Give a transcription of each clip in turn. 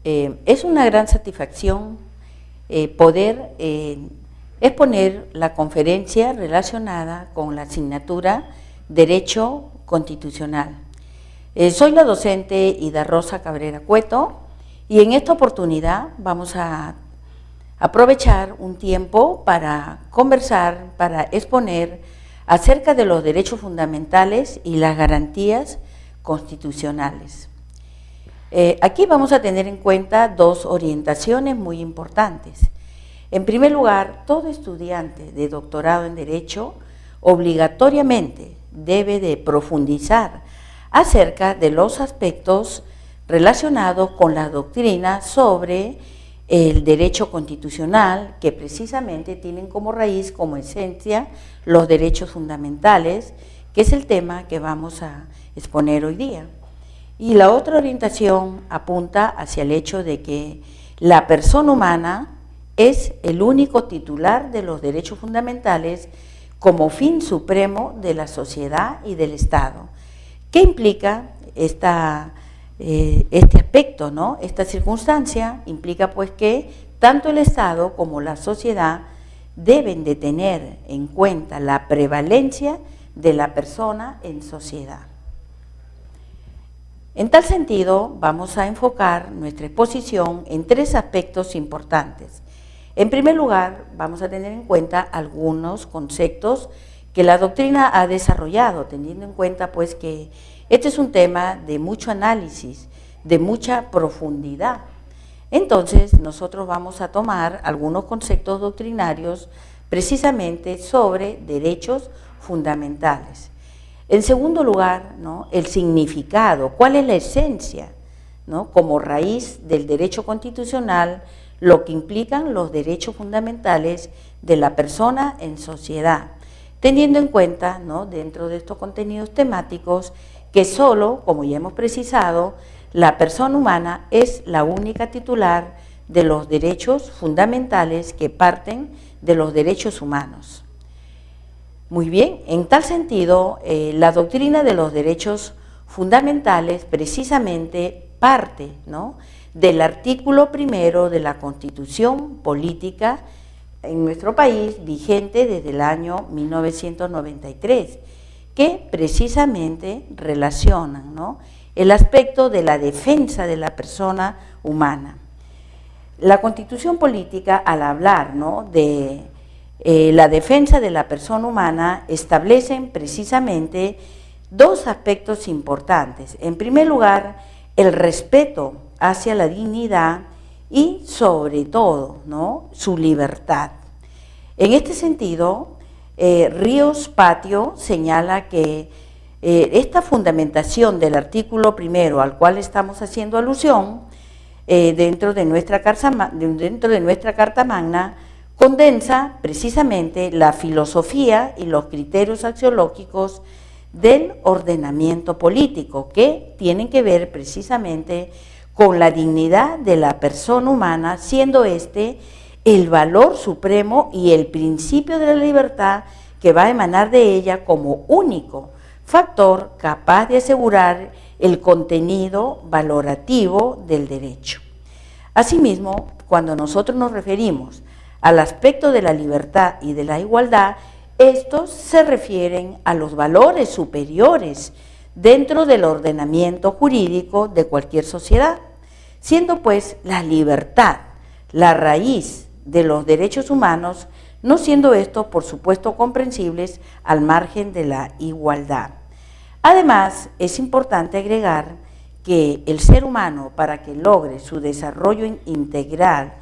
Es una gran satisfacción poder exponer la conferencia relacionada con la asignatura Derecho Constitucional. Soy la docente Ida Rosa Cabrera Cueto y en esta oportunidad vamos a aprovechar un tiempo para conversar, para exponer acerca de los derechos fundamentales y las garantías constitucionales. Aquí vamos a tener en cuenta dos orientaciones muy importantes. En primer lugar, todo estudiante de doctorado en Derecho obligatoriamente debe de profundizar acerca de los aspectos relacionados con la doctrina sobre el derecho constitucional, que precisamente tienen como raíz, como esencia, los derechos fundamentales, que es el tema que vamos a exponer hoy día. Y la otra orientación apunta hacia el hecho de que la persona humana es el único titular de los derechos fundamentales como fin supremo de la sociedad y del Estado. ¿Qué implica este aspecto, ¿no? Esta circunstancia implica pues que tanto el Estado como la sociedad deben de tener en cuenta la prevalencia de la persona en sociedad. En tal sentido, vamos a enfocar nuestra exposición en tres aspectos importantes. En primer lugar, vamos a tener en cuenta algunos conceptos que la doctrina ha desarrollado, teniendo en cuenta pues que este es un tema de mucho análisis, de mucha profundidad. Entonces, nosotros vamos a tomar algunos conceptos doctrinarios precisamente sobre derechos fundamentales. En segundo lugar, ¿no?, el significado, cuál es la esencia, ¿no?, como raíz del derecho constitucional, lo que implican los derechos fundamentales de la persona en sociedad, teniendo en cuenta, ¿no?, dentro de estos contenidos temáticos, que solo, como ya hemos precisado, la persona humana es la única titular de los derechos fundamentales que parten de los derechos humanos. Muy bien, en tal sentido, la doctrina de los derechos fundamentales precisamente parte, ¿no?, del artículo primero de la Constitución Política en nuestro país, vigente desde el año 1993, que precisamente relacionan, ¿no?, el aspecto de la defensa de la persona humana. La Constitución Política, al hablar, ¿no?, de la defensa de la persona humana, establecen precisamente dos aspectos importantes. En primer lugar, el respeto hacia la dignidad y, sobre todo, ¿no?, su libertad. En este sentido, Ríos Patio señala que esta fundamentación del artículo primero al cual estamos haciendo alusión dentro de nuestra Carta Magna condensa precisamente la filosofía y los criterios axiológicos del ordenamiento político, que tienen que ver precisamente con la dignidad de la persona humana, siendo este el valor supremo y el principio de la libertad que va a emanar de ella como único factor capaz de asegurar el contenido valorativo del derecho. Asimismo, cuando nosotros nos referimos al aspecto de la libertad y de la igualdad, estos se refieren a los valores superiores dentro del ordenamiento jurídico de cualquier sociedad, siendo pues la libertad la raíz de los derechos humanos, no siendo estos, por supuesto, comprensibles al margen de la igualdad. Además, es importante agregar que el ser humano, para que logre su desarrollo integral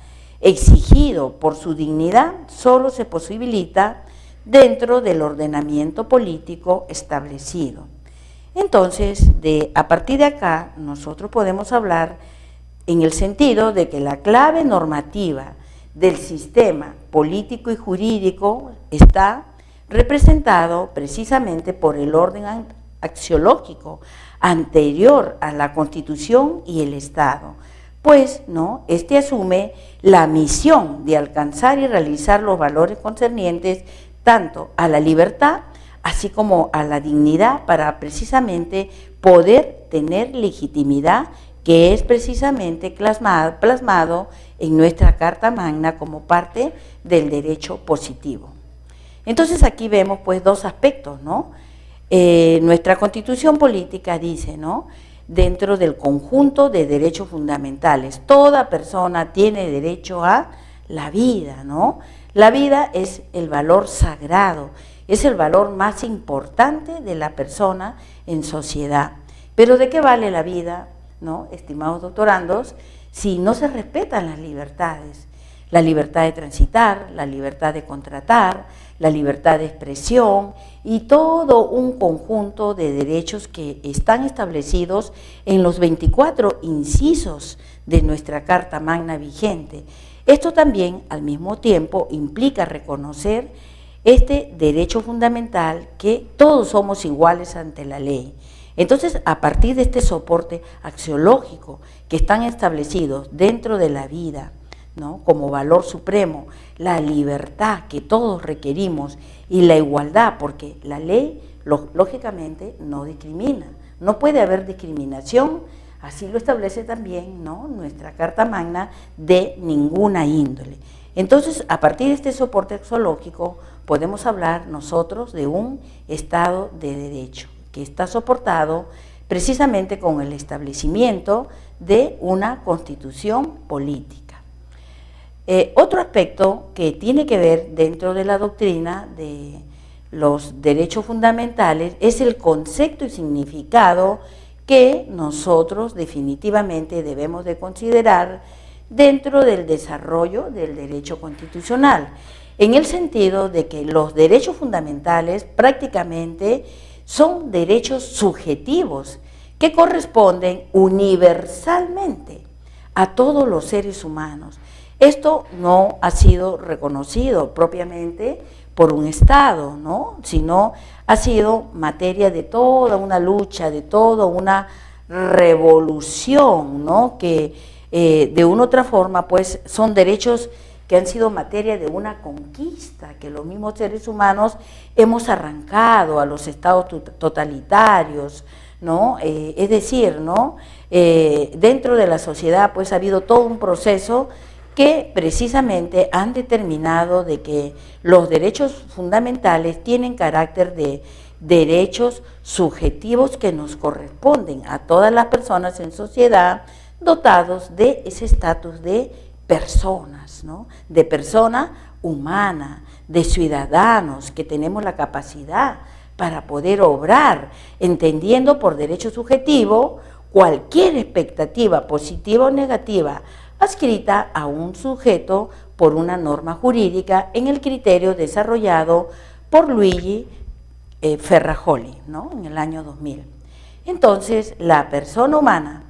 exigido por su dignidad, solo se posibilita dentro del ordenamiento político establecido. Entonces, a partir de acá, nosotros podemos hablar en el sentido de que la clave normativa del sistema político y jurídico está representado precisamente por el orden axiológico anterior a la Constitución y el Estado, pues este asume la misión de alcanzar y realizar los valores concernientes tanto a la libertad así como a la dignidad para precisamente poder tener legitimidad que es precisamente plasmado en nuestra Carta Magna como parte del derecho positivo. Entonces aquí vemos pues dos aspectos, ¿no? Nuestra Constitución política dice, ¿no?, dentro del conjunto de derechos fundamentales, toda persona tiene derecho a la vida, ¿no? La vida es el valor sagrado, es el valor más importante de la persona en sociedad. Pero ¿de qué vale la vida, no, estimados doctorandos, si no se respetan las libertades? La libertad de transitar, la libertad de contratar, la libertad de expresión y todo un conjunto de derechos que están establecidos en los 24 incisos de nuestra Carta Magna vigente. Esto también, al mismo tiempo, implica reconocer este derecho fundamental, que todos somos iguales ante la ley. Entonces, a partir de este soporte axiológico que están establecidos dentro de la vida, ¿no?, como valor supremo, la libertad que todos requerimos y la igualdad, porque la ley lógicamente no discrimina, no puede haber discriminación, así lo establece también, ¿no?, nuestra Carta Magna, de ninguna índole. Entonces, a partir de este soporte axiológico podemos hablar nosotros de un Estado de Derecho que está soportado precisamente con el establecimiento de una Constitución política. Otro aspecto que tiene que ver dentro de la doctrina de los derechos fundamentales es el concepto y significado que nosotros definitivamente debemos de considerar dentro del desarrollo del derecho constitucional, en el sentido de que los derechos fundamentales prácticamente son derechos subjetivos que corresponden universalmente a todos los seres humanos. Esto no ha sido reconocido propiamente por un Estado, ¿no?, sino ha sido materia de toda una lucha, de toda una revolución, ¿no?, que de una u otra forma pues son derechos que han sido materia de una conquista, que los mismos seres humanos hemos arrancado a los estados totalitarios, ¿no? Es decir, ¿no?, dentro de la sociedad pues ha habido todo un proceso que precisamente han determinado de que los derechos fundamentales tienen carácter de derechos subjetivos que nos corresponden a todas las personas en sociedad, dotados de ese estatus de personas, ¿no?, de persona humana, de ciudadanos que tenemos la capacidad para poder obrar, entendiendo por derecho subjetivo cualquier expectativa positiva o negativa adscrita a un sujeto por una norma jurídica en el criterio desarrollado por Luigi Ferrajoli, ¿no?, en el año 2000. Entonces, la persona humana,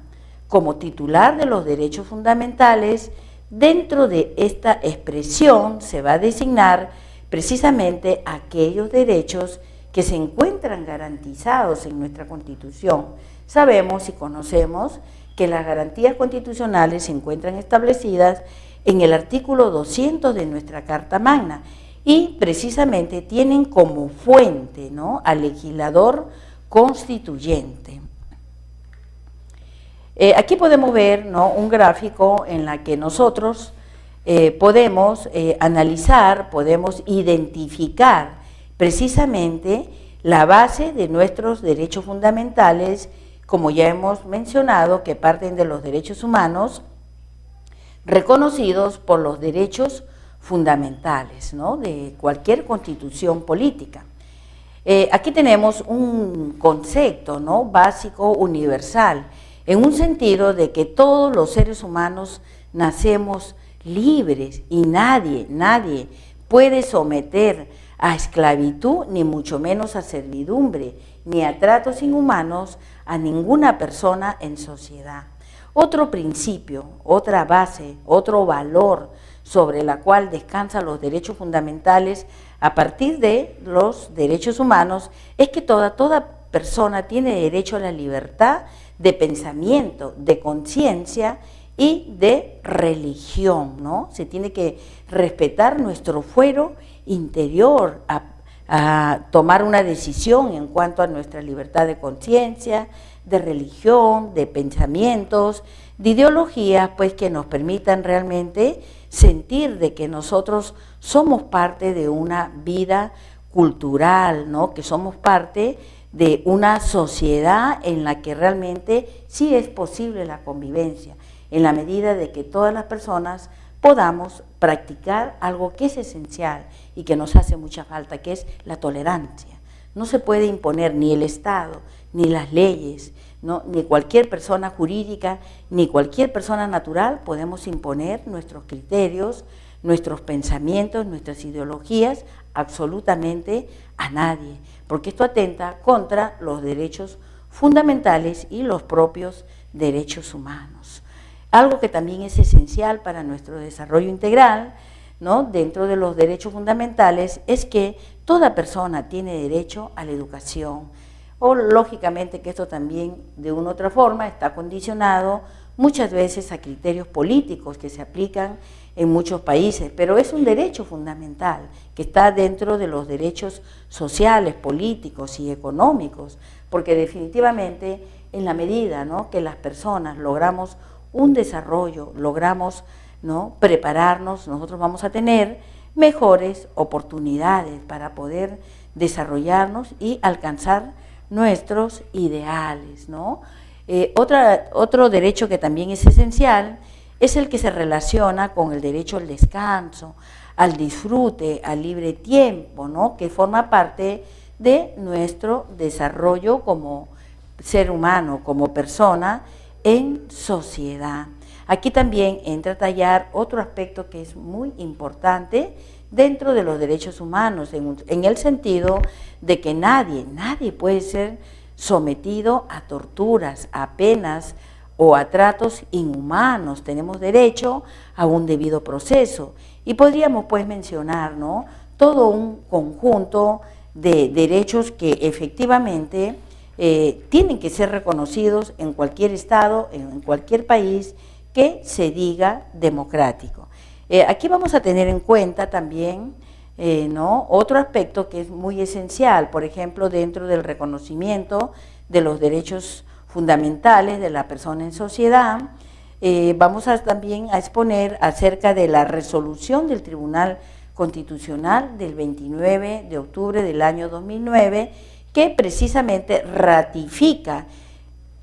como titular de los derechos fundamentales, dentro de esta expresión se va a designar precisamente aquellos derechos que se encuentran garantizados en nuestra Constitución. Sabemos y conocemos que las garantías constitucionales se encuentran establecidas en el artículo 200 de nuestra Carta Magna y precisamente tienen como fuente, ¿no?, al legislador constituyente. Aquí podemos ver, ¿no?, un gráfico en la que nosotros podemos analizar, podemos identificar precisamente la base de nuestros derechos fundamentales, como ya hemos mencionado, que parten de los derechos humanos reconocidos por los derechos fundamentales, ¿no?, de cualquier constitución política. Aquí tenemos un concepto, ¿no?, básico, universal, en un sentido de que todos los seres humanos nacemos libres y nadie puede someter a esclavitud, ni mucho menos a servidumbre, ni a tratos inhumanos a ninguna persona en sociedad. Otro principio, otra base, otro valor sobre la cual descansan los derechos fundamentales a partir de los derechos humanos es que toda persona tiene derecho a la libertad de pensamiento, de conciencia y de religión, ¿no? Se tiene que respetar nuestro fuero interior a tomar una decisión en cuanto a nuestra libertad de conciencia, de religión, de pensamientos, de ideologías, pues que nos permitan realmente sentir de que nosotros somos parte de una vida cultural, ¿no? Que somos parte de una sociedad en la que realmente sí es posible la convivencia, en la medida de que todas las personas podamos practicar algo que es esencial y que nos hace mucha falta, que es la tolerancia. No se puede imponer ni el Estado, ni las leyes, ¿no? Ni cualquier persona jurídica, ni cualquier persona natural podemos imponer nuestros criterios, nuestros pensamientos, nuestras ideologías absolutamente a nadie, porque esto atenta contra los derechos fundamentales y los propios derechos humanos. Algo que también es esencial para nuestro desarrollo integral, ¿no? Dentro de los derechos fundamentales es que toda persona tiene derecho a la educación, o lógicamente que esto también de una u otra forma está condicionado muchas veces a criterios políticos que se aplican en muchos países, pero es un derecho fundamental que está dentro de los derechos sociales, políticos y económicos, porque definitivamente en la medida, ¿no?, que las personas logramos un desarrollo, logramos, ¿no?, prepararnos, nosotros vamos a tener mejores oportunidades para poder desarrollarnos y alcanzar nuestros ideales, ¿no? Otro derecho que también es esencial es el que se relaciona con el derecho al descanso, al disfrute, al libre tiempo, ¿no?, que forma parte de nuestro desarrollo como ser humano, como persona en sociedad. Aquí también entra a tallar otro aspecto que es muy importante dentro de los derechos humanos, en el sentido de que nadie puede ser sometido a torturas, a penas o a tratos inhumanos. Tenemos derecho a un debido proceso y podríamos pues mencionar, ¿no?, todo un conjunto de derechos que efectivamente tienen que ser reconocidos en cualquier estado, en cualquier país que se diga democrático. Aquí vamos a tener en cuenta también ¿no?, otro aspecto que es muy esencial, por ejemplo, dentro del reconocimiento de los derechos fundamentales de la persona en sociedad. Vamos también a exponer acerca de la resolución del Tribunal Constitucional del 29 de octubre del año 2009, que precisamente ratifica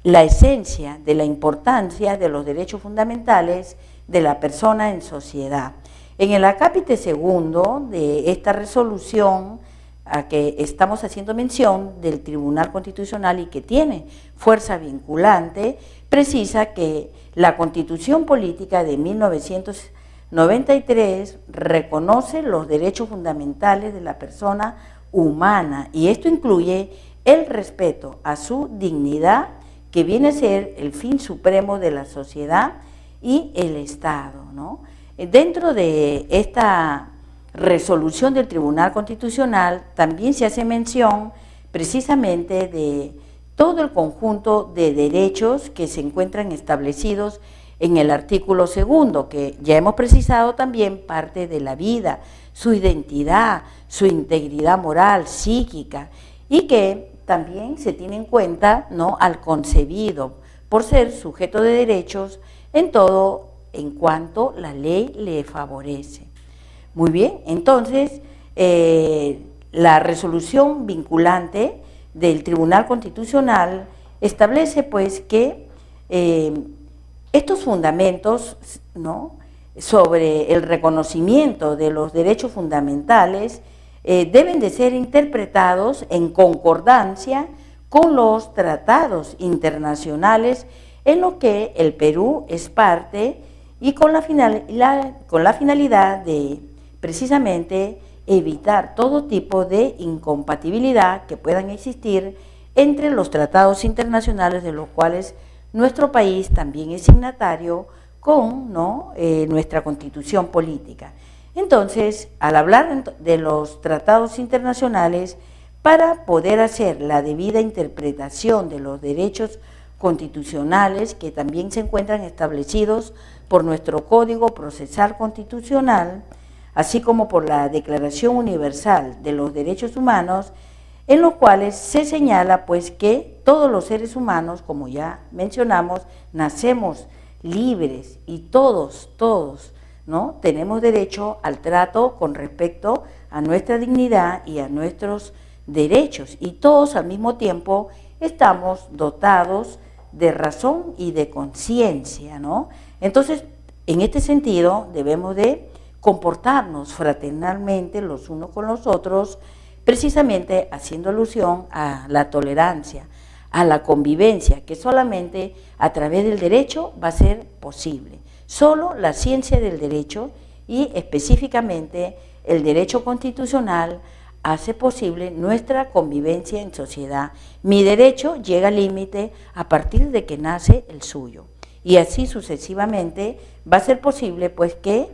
la esencia de la importancia de los derechos fundamentales de la persona en sociedad. En el acápite segundo de esta resolución a que estamos haciendo mención del Tribunal Constitucional y que tiene fuerza vinculante, precisa que la Constitución Política de 1993 reconoce los derechos fundamentales de la persona humana, y esto incluye el respeto a su dignidad, que viene a ser el fin supremo de la sociedad y el Estado, ¿no? Dentro de esta resolución del Tribunal Constitucional también se hace mención precisamente de todo el conjunto de derechos que se encuentran establecidos en el artículo segundo, que ya hemos precisado también parte de la vida, su identidad, su integridad moral, psíquica, y que también se tiene en cuenta, ¿no?, al concebido por ser sujeto de derechos en todo en cuanto la ley le favorece. Muy bien, entonces la resolución vinculante del Tribunal Constitucional establece pues que estos fundamentos, ¿no?, sobre el reconocimiento de los derechos fundamentales deben de ser interpretados en concordancia con los tratados internacionales en lo que el Perú es parte y con la finalidad de precisamente evitar todo tipo de incompatibilidad que puedan existir entre los tratados internacionales de los cuales nuestro país también es signatario con, ¿no?, nuestra Constitución política. Entonces, al hablar de los tratados internacionales, para poder hacer la debida interpretación de los derechos constitucionales que también se encuentran establecidos por nuestro Código Procesal Constitucional, así como por la Declaración Universal de los Derechos Humanos, en los cuales se señala pues que todos los seres humanos, como ya mencionamos, nacemos libres y todos, ¿no? Tenemos derecho al trato con respecto a nuestra dignidad y a nuestros derechos, y todos al mismo tiempo estamos dotados de razón y de conciencia, ¿no? Entonces, en este sentido, debemos de comportarnos fraternalmente los unos con los otros, precisamente haciendo alusión a la tolerancia, a la convivencia, que solamente a través del derecho va a ser posible. Solo la ciencia del derecho y específicamente el derecho constitucional hace posible nuestra convivencia en sociedad. Mi derecho llega al límite a partir de que nace el suyo. Y así sucesivamente va a ser posible pues que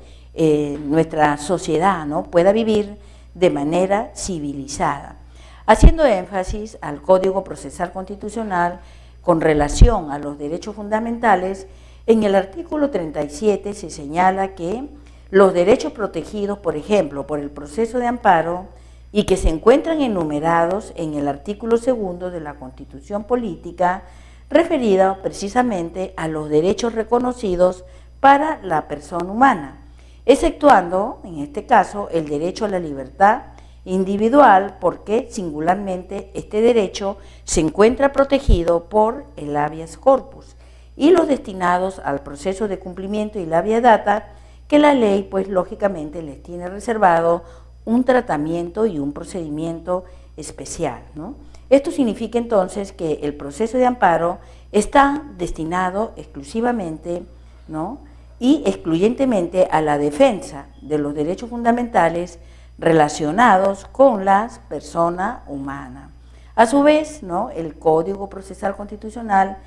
nuestra sociedad, ¿no?, pueda vivir de manera civilizada. Haciendo énfasis al Código Procesal Constitucional con relación a los derechos fundamentales, en el artículo 37 se señala que los derechos protegidos, por ejemplo, por el proceso de amparo y que se encuentran enumerados en el artículo 2 de la Constitución Política, referida precisamente a los derechos reconocidos para la persona humana, exceptuando, en este caso, el derecho a la libertad individual, porque singularmente este derecho se encuentra protegido por el habeas corpus, y los destinados al proceso de cumplimiento y la vía data, que la ley pues lógicamente les tiene reservado un tratamiento y un procedimiento especial, ¿no? Esto significa entonces que el proceso de amparo está destinado exclusivamente, ¿no?, y excluyentemente a la defensa de los derechos fundamentales relacionados con las personas humanas. A su vez, ¿no?, el Código Procesal Constitucional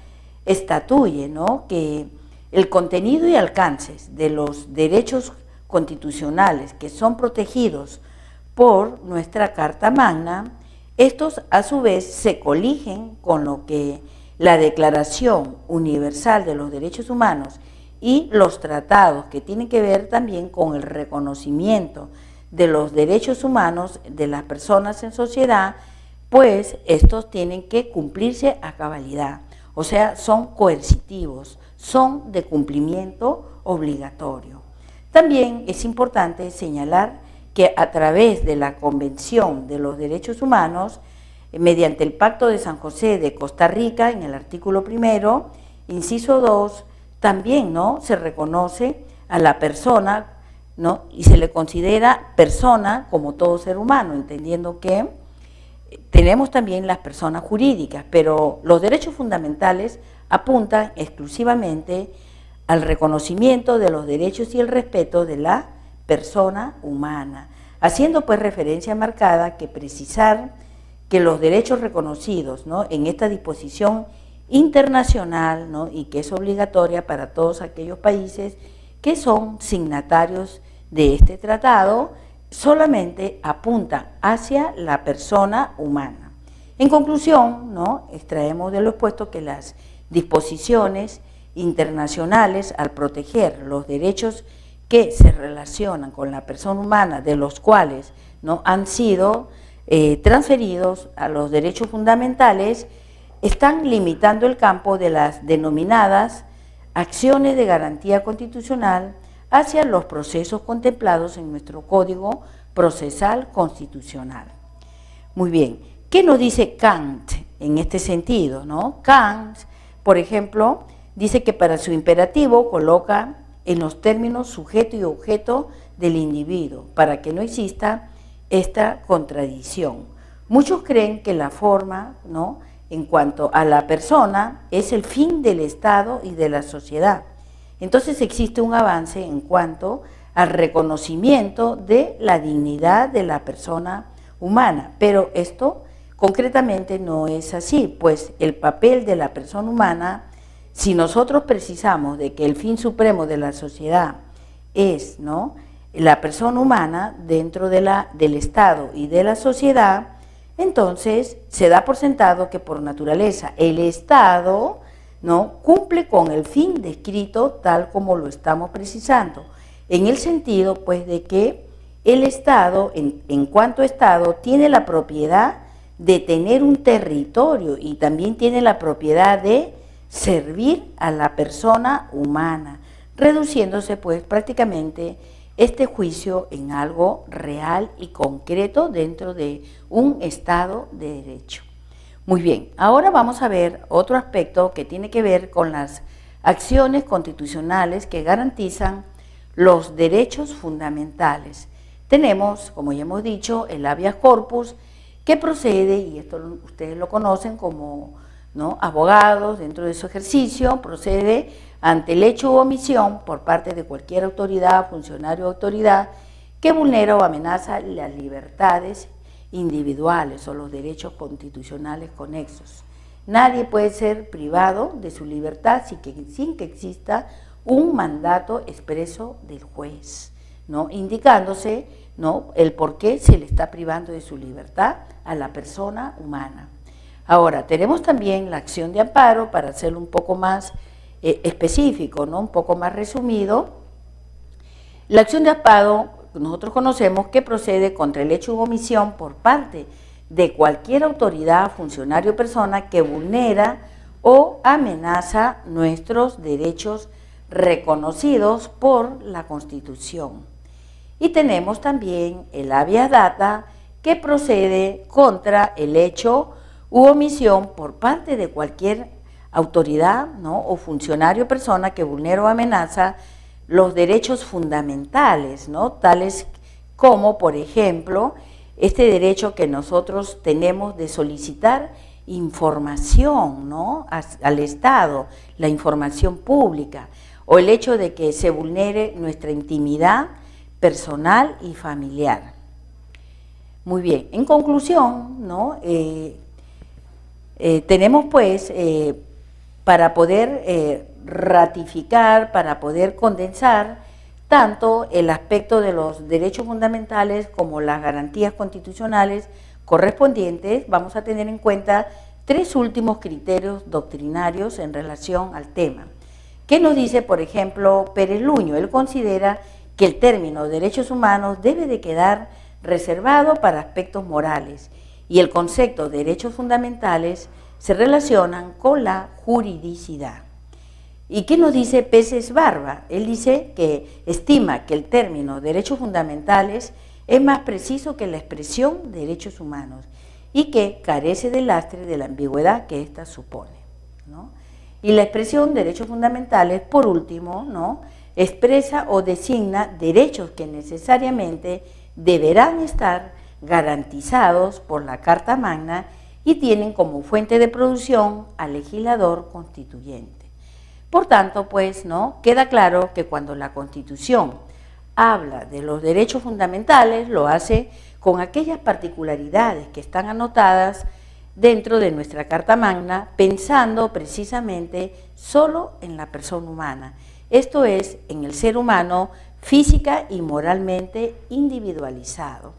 estatuye, ¿no?, que el contenido y alcances de los derechos constitucionales que son protegidos por nuestra Carta Magna, estos a su vez se coligen con lo que la Declaración Universal de los Derechos Humanos y los tratados que tienen que ver también con el reconocimiento de los derechos humanos de las personas en sociedad, pues estos tienen que cumplirse a cabalidad, o sea, son coercitivos, son de cumplimiento obligatorio. También es importante señalar que a través de la Convención de los Derechos Humanos, mediante el Pacto de San José de Costa Rica, en el artículo 1, inciso 2, también, ¿no?, se reconoce a la persona, ¿no?, y se le considera persona como todo ser humano, entendiendo que tenemos también las personas jurídicas, pero los derechos fundamentales apuntan exclusivamente al reconocimiento de los derechos y el respeto de la persona humana, haciendo pues referencia marcada que precisar que los derechos reconocidos, ¿no?, en esta disposición internacional, ¿no?, y que es obligatoria para todos aquellos países que son signatarios de este tratado, solamente apuntan hacia la persona humana. En conclusión, ¿no?, extraemos de lo expuesto que las disposiciones internacionales, al proteger los derechos que se relacionan con la persona humana, de los cuales, ¿no?, han sido transferidos a los derechos fundamentales, están limitando el campo de las denominadas acciones de garantía constitucional hacia los procesos contemplados en nuestro Código Procesal Constitucional. Muy bien, ¿qué nos dice Kant en este sentido, ¿no? Kant, por ejemplo, dice que para su imperativo coloca en los términos sujeto y objeto del individuo, para que no exista esta contradicción. Muchos creen que la forma, ¿no?, en cuanto a la persona es el fin del Estado y de la sociedad. Entonces existe un avance en cuanto al reconocimiento de la dignidad de la persona humana, pero esto concretamente no es así, pues el papel de la persona humana, si nosotros precisamos de que el fin supremo de la sociedad es, ¿no?, la persona humana dentro del Estado y de la sociedad, entonces se da por sentado que por naturaleza el Estado, ¿no?, cumple con el fin descrito tal como lo estamos precisando, en el sentido pues de que el Estado, en cuanto Estado, tiene la propiedad de tener un territorio y también tiene la propiedad de servir a la persona humana, reduciéndose pues prácticamente este juicio en algo real y concreto dentro de un Estado de Derecho. Muy bien, ahora vamos a ver otro aspecto que tiene que ver con las acciones constitucionales que garantizan los derechos fundamentales. Tenemos, como ya hemos dicho, el habeas corpus, que procede, y esto ustedes lo conocen como, ¿no?, abogados dentro de su ejercicio, procede ante el hecho u omisión por parte de cualquier autoridad, funcionario o autoridad que vulnera o amenaza las libertades individuales o los derechos constitucionales conexos. Nadie puede ser privado de su libertad sin que exista un mandato expreso del juez, ¿no?, indicándose, ¿no?, el por qué se le está privando de su libertad a la persona humana. Ahora, tenemos también la acción de amparo, para hacerlo un poco más específico, ¿no?, un poco más resumido. La acción de amparo nosotros conocemos que procede contra el hecho u omisión por parte de cualquier autoridad, funcionario o persona que vulnera o amenaza nuestros derechos reconocidos por la Constitución. Y tenemos también el habeas data, que procede contra el hecho u omisión por parte de cualquier autoridad, ¿no?, o funcionario o persona que vulnera o amenaza los derechos fundamentales, ¿no?, tales como, por ejemplo, este derecho que nosotros tenemos de solicitar información, ¿no?, al Estado, la información pública, o el hecho de que se vulnere nuestra intimidad personal y familiar. Muy bien, en conclusión, ¿no?, tenemos pues, para poder ratificar, para poder condensar tanto el aspecto de los derechos fundamentales como las garantías constitucionales correspondientes, vamos a tener en cuenta tres últimos criterios doctrinarios en relación al tema. ¿Qué nos dice, por ejemplo, Pérez Luño? Él considera que el término derechos humanos debe de quedar reservado para aspectos morales y el concepto de derechos fundamentales se relacionan con la juridicidad. ¿Y qué nos dice Peces Barba? Él dice que estima que el término derechos fundamentales es más preciso que la expresión derechos humanos y que carece del lastre de la ambigüedad que ésta supone, ¿no? Y la expresión derechos fundamentales, por último, ¿no?, expresa o designa derechos que necesariamente deberán estar garantizados por la Carta Magna y tienen como fuente de producción al legislador constituyente. Por tanto, pues, ¿no?, queda claro que cuando la Constitución habla de los derechos fundamentales, lo hace con aquellas particularidades que están anotadas dentro de nuestra Carta Magna, pensando precisamente solo en la persona humana, esto es, en el ser humano física y moralmente individualizado.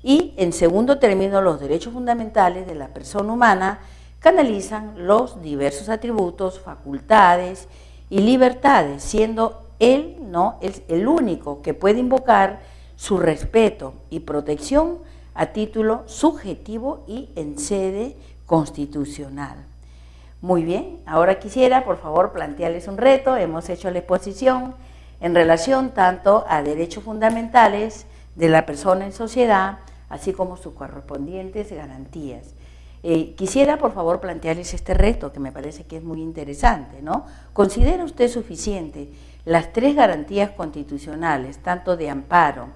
Y, en segundo término, los derechos fundamentales de la persona humana canalizan los diversos atributos, facultades y libertades, siendo él, ¿no?, el único que puede invocar su respeto y protección a título subjetivo y en sede constitucional. Muy bien, ahora quisiera, por favor, plantearles un reto. Hemos hecho la exposición en relación tanto a derechos fundamentales de la persona en sociedad, así como sus correspondientes garantías. Quisiera, por favor, plantearles este reto, que me parece que es muy interesante, ¿no? ¿Considera usted suficiente las tres garantías constitucionales, tanto de amparo,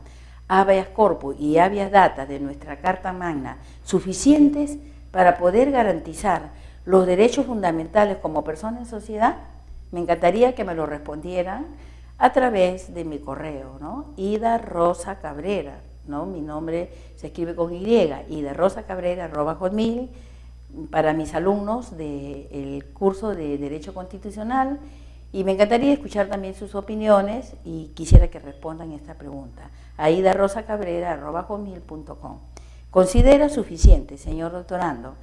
habeas corpus y habeas data de nuestra Carta Magna, suficientes para poder garantizar los derechos fundamentales como persona en sociedad? Me encantaría que me lo respondieran a través de mi correo, ¿no? Ida Rosa Cabrera, ¿no? Mi nombre se escribe con Y, idarosacabrera@hotmail, para mis alumnos del curso de Derecho Constitucional, y me encantaría escuchar también sus opiniones y quisiera que respondan esta pregunta a idarosacabrera@hotmail.com. ¿Considera suficiente, señor doctorando,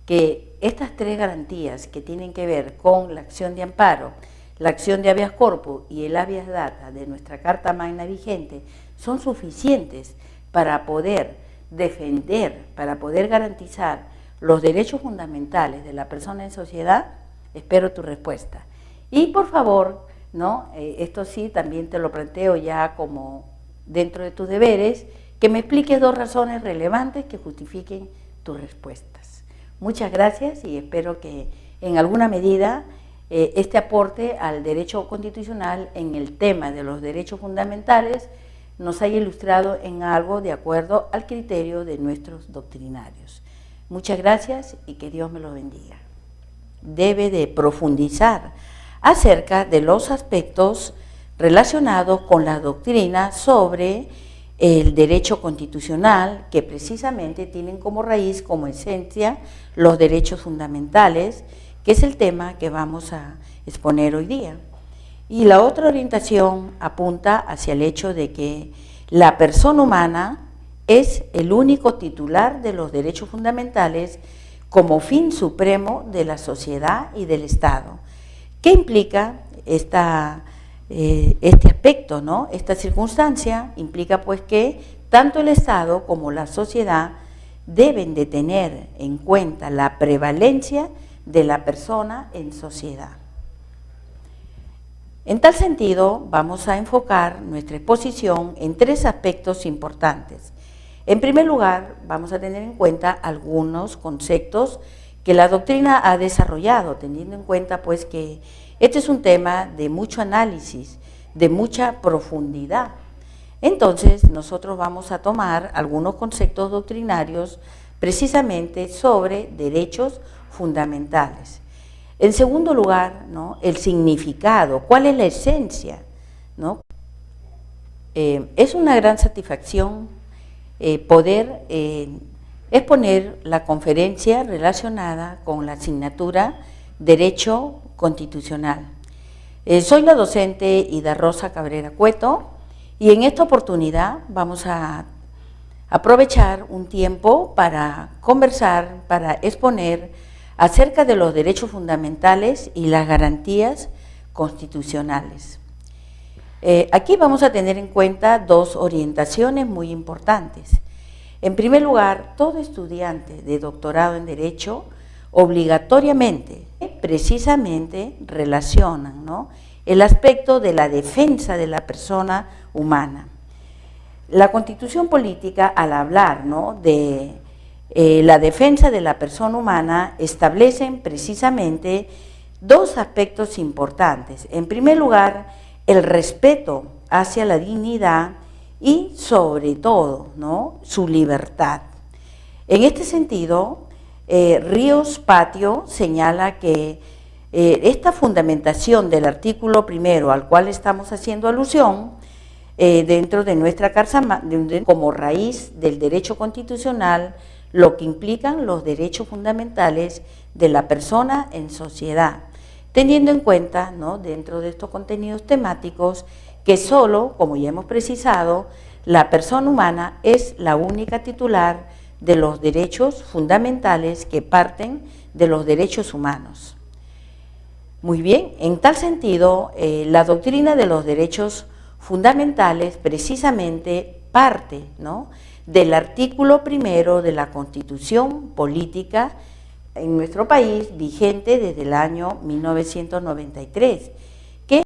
que estas tres garantías que tienen que ver con la acción de amparo, la acción de habeas corpus y el habeas data de nuestra Carta Magna vigente son suficientes para poder defender, para poder garantizar los derechos fundamentales de la persona en sociedad? Espero tu respuesta. Y por favor, ¿no? Esto sí, también te lo planteo ya como dentro de tus deberes, que me expliques 2 razones relevantes que justifiquen tus respuestas. Muchas gracias y espero que en alguna medida este aporte al derecho constitucional en el tema de los derechos fundamentales nos haya ilustrado en algo de acuerdo al criterio de nuestros doctrinarios. Muchas gracias y que Dios me los bendiga. Debe de profundizar acerca de los aspectos relacionados con la doctrina sobre el derecho constitucional, que precisamente tienen como raíz, como esencia, los derechos fundamentales, que es el tema que vamos a exponer hoy día. Y la otra orientación apunta hacia el hecho de que la persona humana es el único titular de los derechos fundamentales como fin supremo de la sociedad y del Estado. ¿Qué implica este aspecto, ¿no? Esta circunstancia implica pues que tanto el Estado como la sociedad deben de tener en cuenta la prevalencia de la persona en sociedad. En tal sentido, vamos a enfocar nuestra exposición en 3 aspectos importantes. En primer lugar, vamos a tener en cuenta algunos conceptos que la doctrina ha desarrollado, teniendo en cuenta pues que este es un tema de mucho análisis, de mucha profundidad. Entonces, nosotros vamos a tomar algunos conceptos doctrinarios precisamente sobre derechos fundamentales. En segundo lugar, ¿no?, el significado, cuál es la esencia, ¿no? Es una gran satisfacción poder exponer la conferencia relacionada con la asignatura Derecho Constitucional. Soy la docente Ida Rosa Cabrera Cueto y en esta oportunidad vamos a aprovechar un tiempo para conversar, para exponer acerca de los derechos fundamentales y las garantías constitucionales. Aquí vamos a tener en cuenta 2 orientaciones muy importantes. En primer lugar, todo estudiante de doctorado en Derecho obligatoriamente, precisamente relacionan, ¿no?, el aspecto de la defensa de la persona humana. La Constitución política, al hablar, ¿no?, de la defensa de la persona humana, establecen precisamente 2 aspectos importantes. En primer lugar, el respeto hacia la dignidad y sobre todo, ¿no?, su libertad. En este sentido, Ríos Patio señala que esta fundamentación del artículo 1 al cual estamos haciendo alusión dentro de nuestra Carta como raíz del derecho constitucional, lo que implican los derechos fundamentales de la persona en sociedad, teniendo en cuenta, ¿no?, dentro de estos contenidos temáticos, que solo, como ya hemos precisado, la persona humana es la única titular de los derechos fundamentales que parten de los derechos humanos. Muy bien, en tal sentido, la doctrina de los derechos fundamentales precisamente parte, ¿no?, del artículo 1 de la Constitución Política en nuestro país, vigente desde el año 1993,